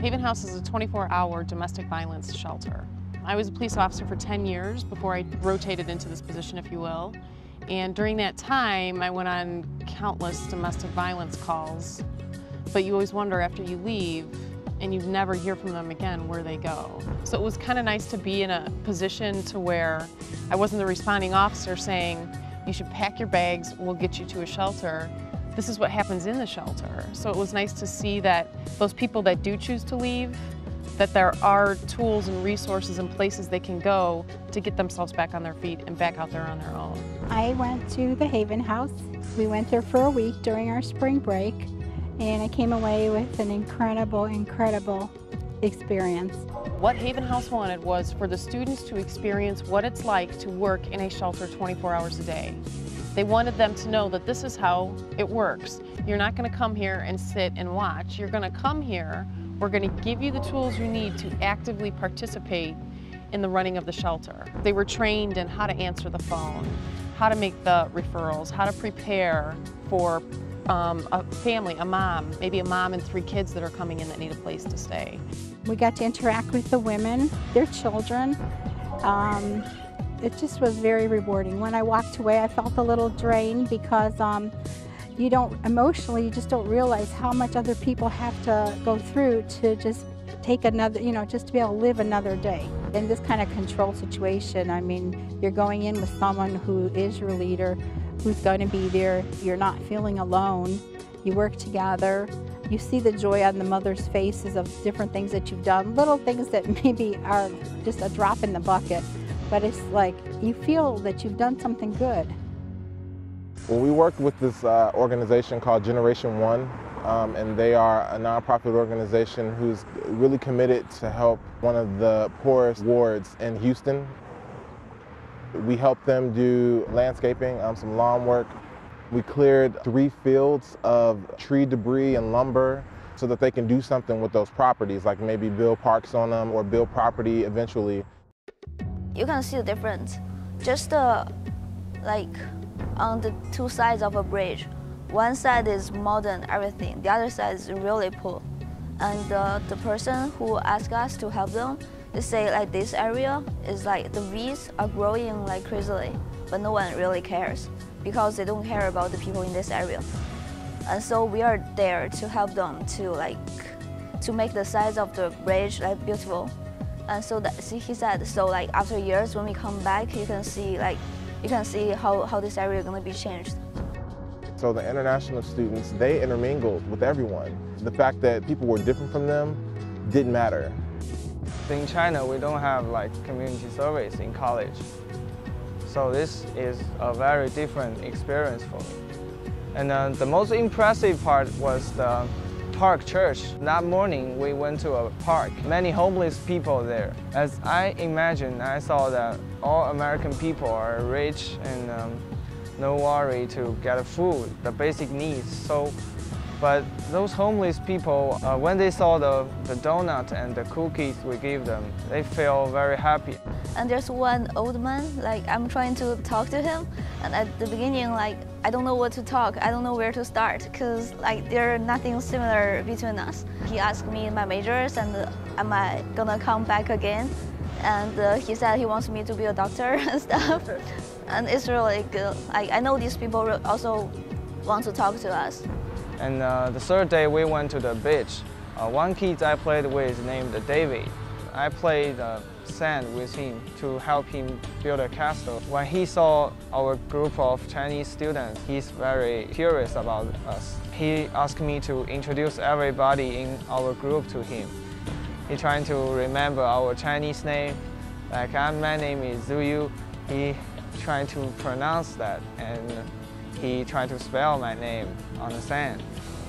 Haven House is a 24-hour domestic violence shelter. I was a police officer for 10 years before I rotated into this position, if you will. And during that time, I went on countless domestic violence calls. But you always wonder after you leave, and you never hear from them again, where they go. So it was kind of nice to be in a position to where I wasn't the responding officer saying, you should pack your bags, we'll get you to a shelter. This is what happens in the shelter. So it was nice to see that those people that do choose to leave, that there are tools and resources and places they can go to get themselves back on their feet and back out there on their own. I went to the Haven House. We went there for a week during our spring break, and I came away with an incredible experience. What Haven House wanted was for the students to experience what it's like to work in a shelter 24 hours a day. They wanted them to know that this is how it works. You're not going to come here and sit and watch. You're going to come here. We're going to give you the tools you need to actively participate in the running of the shelter. They were trained in how to answer the phone, how to make the referrals, how to prepare for a family, a mom, maybe a mom and 3 kids that are coming in that need a place to stay. We got to interact with the women, their children. It just was very rewarding. When I walked away, I felt a little drained because you just don't realize how much other people have to go through to just take another, just to be able to live another day. In this kind of control situation, I mean, you're going in with someone who is your leader, who's going to be there. You're not feeling alone. You work together. You see the joy on the mother's faces of different things that you've done, little things that maybe are just a drop in the bucket, but it's like you feel that you've done something good. Well, we worked with this organization called Generation One, and they are a nonprofit organization who's really committed to help one of the poorest wards in Houston. We helped them do landscaping, some lawn work. We cleared 3 fields of tree debris and lumber so that they can do something with those properties, like maybe build parks on them or build property eventually. You can see the difference. Just like on the 2 sides of a bridge. One side is modern, everything. The other side is really poor. And the person who asked us to help them, they say like this area is like the weeds are growing like crazily, but no one really cares because they don't care about the people in this area. And so we are there to help them to make the sides of the bridge like beautiful. And so he said, so like after years when we come back, you can see how this area is going to be changed. So the international students, they intermingled with everyone. The fact that people were different from them didn't matter. In China, we don't have like community service in college. So this is a very different experience for me. And the most impressive part was the park church. That morning, we went to a park. Many homeless people there. As I imagined, I saw that all American people are rich and no worry to get food, the basic needs. But those homeless people, when they saw the donut and the cookies we give them, they feel very happy. And there's one old man, like I'm trying to talk to him, and at the beginning, like I don't know what to talk, I don't know where to start, because like there's nothing similar between us. He asked me my majors and am I gonna come back again, and he said he wants me to be a doctor and stuff, and it's really good. I know these people also want to talk to us. And the 3rd day we went to the beach. One kid I played with named David. I played sand with him to help him build a castle. When he saw our group of Chinese students, he's very curious about us. He asked me to introduce everybody in our group to him. He trying to remember our Chinese name. Like my name is Zhu. He trying to pronounce that, and he tried to spell my name on the sand.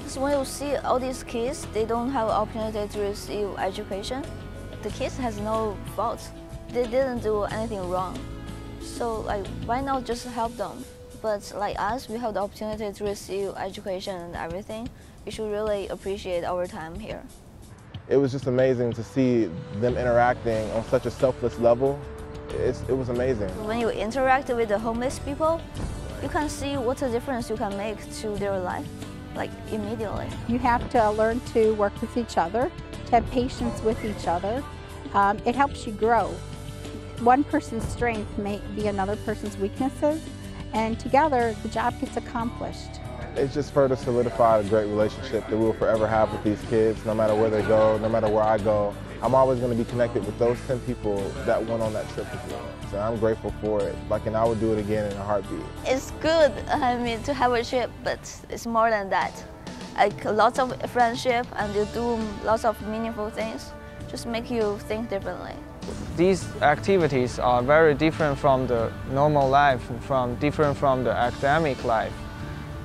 So when you see all these kids, they don't have opportunity to receive education. The kids has no fault. They didn't do anything wrong. So like, why not just help them? But like us, we have the opportunity to receive education and everything. We should really appreciate our time here. It was just amazing to see them interacting on such a selfless level. It was amazing. When you interact with the homeless people, you can see what a difference you can make to their life, like immediately. You have to learn to work with each other, to have patience with each other. It helps you grow. One person's strength may be another person's weaknesses, and together the job gets accomplished. It's just further solidified a great relationship that we'll forever have with these kids, no matter where they go, no matter where I go. I'm always going to be connected with those 10 people that went on that trip with me. So I'm grateful for it. And I would do it again in a heartbeat. It's good, to have a trip, but it's more than that. Like lots of friendship, and you do lots of meaningful things, just make you think differently. These activities are very different from the normal life, different from the academic life.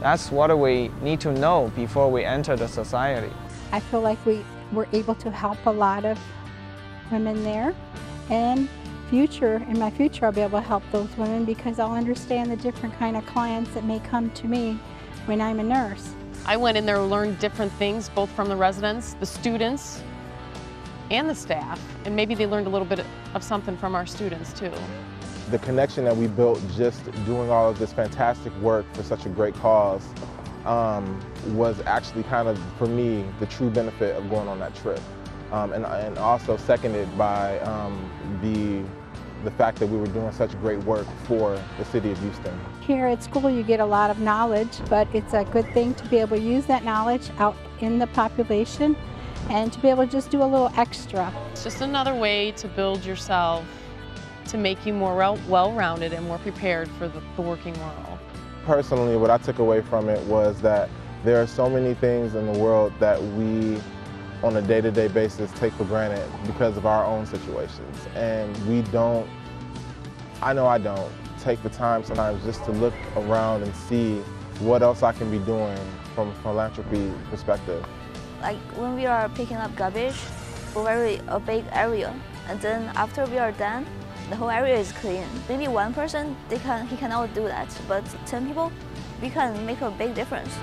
That's what we need to know before we enter the society. I feel like we were able to help a lot of women there, and in my future I'll be able to help those women because I'll understand the different kind of clients that may come to me when I'm a nurse. I went in there to learn different things, both from the residents, the students, and the staff, and maybe they learned a little bit of something from our students too. The connection that we built just doing all of this fantastic work for such a great cause was actually kind of, for me, the true benefit of going on that trip. And also seconded by the fact that we were doing such great work for the city of Houston. Here at school you get a lot of knowledge, but it's a good thing to be able to use that knowledge out in the population and to be able to just do a little extra. It's just another way to build yourself to make you more well-rounded and more prepared for the working world. Personally, what I took away from it was that there are so many things in the world that we on a day-to-day basis take for granted because of our own situations. And we don't, I know I don't, take the time sometimes just to look around and see what else I can be doing from a philanthropy perspective. Like when we are picking up garbage for a big area, and then after we are done, the whole area is clean. Maybe one person, he cannot do that, but 10 people, we can make a big difference.